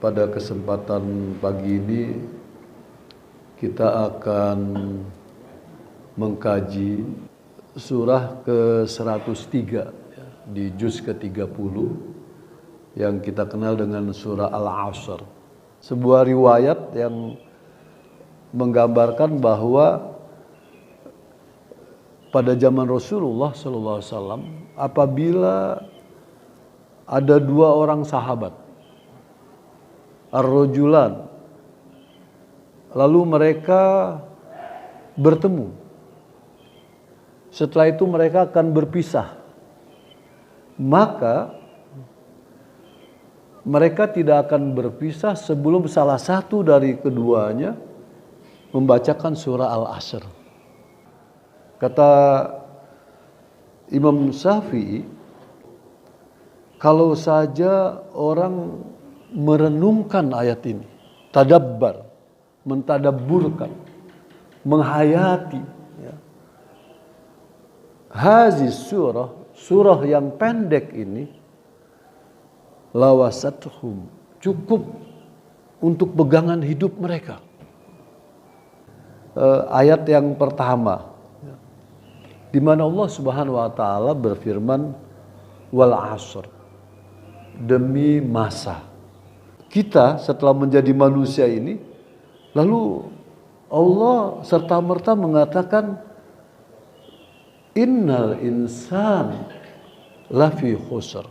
Pada kesempatan pagi ini kita akan mengkaji surah ke-103 di juz ke-30 yang kita kenal dengan surah Al-Asr. Sebuah riwayat yang menggambarkan bahwa pada zaman Rasulullah SAW apabila ada dua orang sahabat ar-rajulan, lalu mereka bertemu. Setelah itu mereka akan berpisah. Maka mereka tidak akan berpisah sebelum salah satu dari keduanya membacakan surah Al-Asr. Kata Imam Syafi'i, kalau saja orang merenungkan ayat ini, tadabbar, mentadabburkan, menghayati hazihi surah yang pendek ini, lawasathum, cukup untuk pegangan hidup mereka. Ayat yang pertama, di mana Allah Subhanahu wa taala berfirman, wal asr, demi masa. Kita setelah menjadi manusia ini, lalu Allah serta-merta mengatakan innal insan lafi khusr.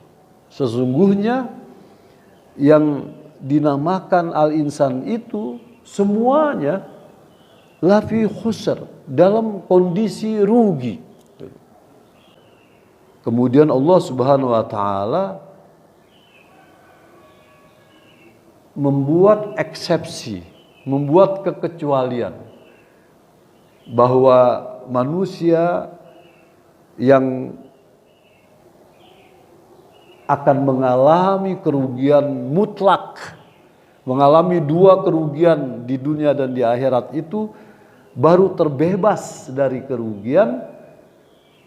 Sesungguhnya yang dinamakan al-insan itu semuanya lafi khusr, dalam kondisi rugi. Kemudian Allah Subhanahu wa taala membuat eksepsi, membuat kekecualian bahwa manusia yang akan mengalami kerugian mutlak, mengalami dua kerugian di dunia dan di akhirat itu baru terbebas dari kerugian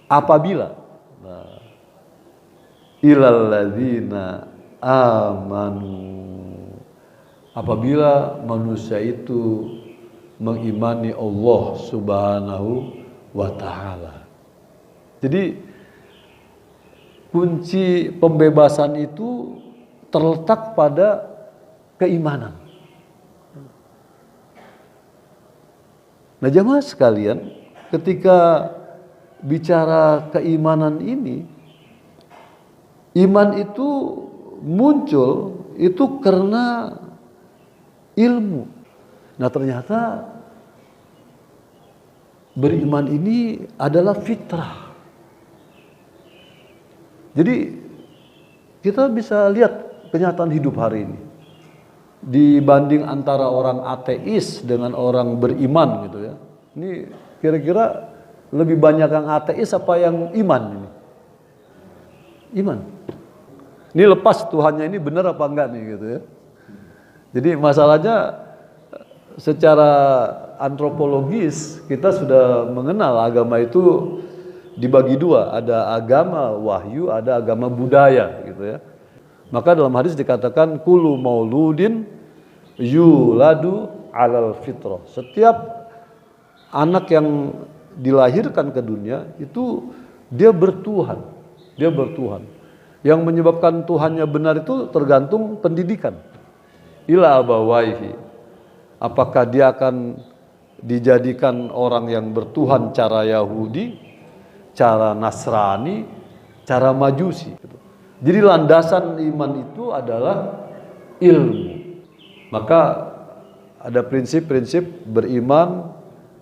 apabila ilal ladzina amanu, apabila manusia itu mengimani Allah Subhanahu wa taala. Jadi kunci pembebasan itu terletak pada keimanan. Nah, jemaah sekalian, ketika bicara keimanan ini, iman itu muncul itu karena ilmu. Nah, ternyata beriman ini adalah fitrah. Jadi kita bisa lihat kenyataan hidup hari ini. Dibanding antara orang ateis dengan orang beriman gitu ya. Ini kira-kira lebih banyak yang ateis apa yang iman ini? Iman. Ini lepas Tuhannya ini benar apa enggak nih gitu ya. Jadi masalahnya secara antropologis kita sudah mengenal agama itu dibagi dua, ada agama wahyu, ada agama budaya gitu ya. Maka dalam hadis dikatakan kullu mauludin yuladu alal fitrah. Setiap anak yang dilahirkan ke dunia itu dia bertuhan. Dia bertuhan. Yang menyebabkan Tuhannya benar itu tergantung pendidikan. Ila abawaihi, apakah dia akan dijadikan orang yang bertuhan cara Yahudi, cara Nasrani, cara Majusi. Jadi landasan iman itu adalah ilmu. Maka ada prinsip-prinsip beriman,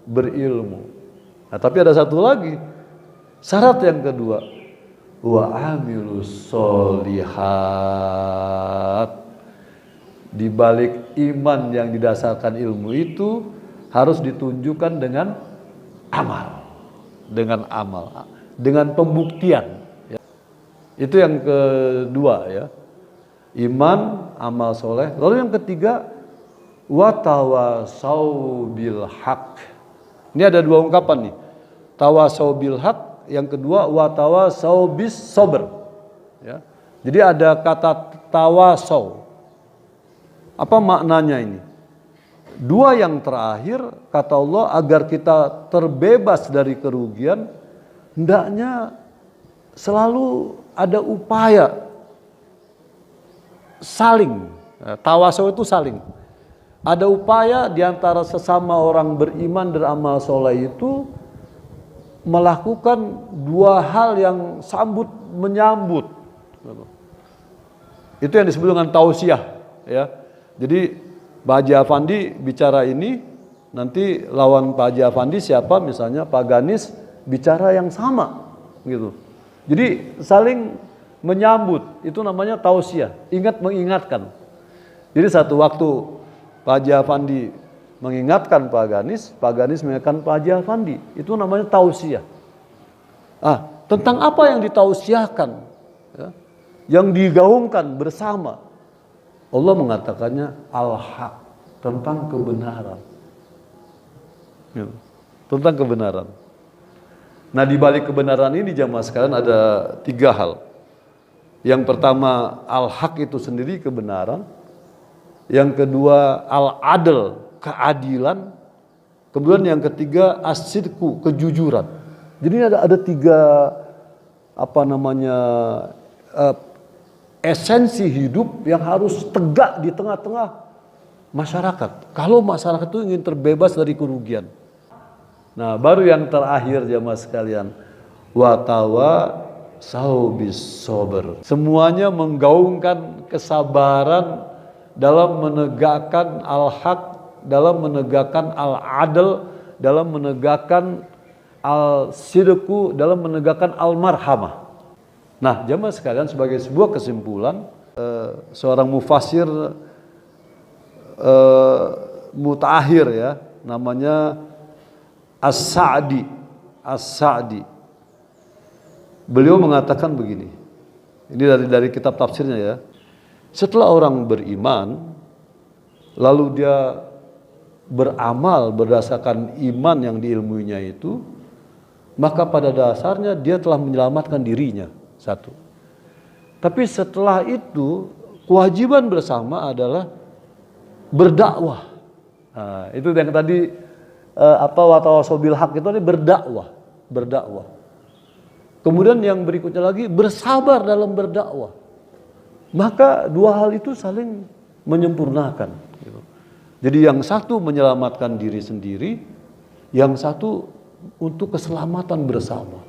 berilmu. Nah, tapi ada satu lagi, syarat yang kedua, wa amilus solihat. Di balik iman yang didasarkan ilmu itu harus ditunjukkan dengan amal. Dengan amal, dengan pembuktian. Itu yang kedua ya. Iman, amal soleh. Lalu yang ketiga, watawasau bil haq. Ini ada dua ungkapan nih. Tawasau bil haq, yang kedua watawasau bis sabr. Ya. Jadi ada kata tawasau. Apa maknanya ini? Dua yang terakhir, kata Allah, agar kita terbebas dari kerugian, hendaknya selalu ada upaya saling. Tawasau itu saling. Ada upaya di antara sesama orang beriman dan amal soleh itu melakukan dua hal yang sambut menyambut. Itu yang disebut dengan tausiah, ya. Jadi Pak Haji Afandi bicara ini, nanti lawan Pak Haji Afandi siapa, misalnya Pak Ganis bicara yang sama, gitu. Jadi saling menyambut, itu namanya tausiah, ingat mengingatkan. Jadi satu waktu Pak Haji Afandi mengingatkan Pak Ganis mengingatkan Pak Haji Afandi, itu namanya tausiah. Tentang apa yang ditausiahkan, ya, yang digaungkan bersama, Allah mengatakannya al-haq, tentang kebenaran, ya, tentang kebenaran. Nah, di balik kebenaran ini jamaah sekalian ada tiga hal. Yang pertama al-haq itu sendiri kebenaran. Yang kedua al-adl, keadilan. Kemudian yang ketiga as-sidqu, kejujuran. Jadi ada tiga esensi hidup yang harus tegak di tengah-tengah masyarakat. Kalau masyarakat itu ingin terbebas dari kerugian. Nah, baru yang terakhir jamaah sekalian, watawasau bis sabr. Semuanya menggaungkan kesabaran dalam menegakkan al-haq, dalam menegakkan al-adl, dalam menegakkan al-sidqu, dalam menegakkan al-marhamah. Nah, jamaah sekalian, sebagai sebuah kesimpulan, seorang mufassir mutakhir, ya, namanya As-Sa'di. Beliau mengatakan begini. Ini dari kitab tafsirnya, ya. Setelah orang beriman, lalu dia beramal berdasarkan iman yang diilmuinya itu, maka pada dasarnya dia telah menyelamatkan dirinya, satu. Tapi setelah itu kewajiban bersama adalah berdakwah. Nah, itu yang tadi watawasau bil haq itu berdakwah. Kemudian yang berikutnya lagi bersabar dalam berdakwah. Maka dua hal itu saling menyempurnakan, gitu. Jadi yang satu menyelamatkan diri sendiri, yang satu untuk keselamatan bersama.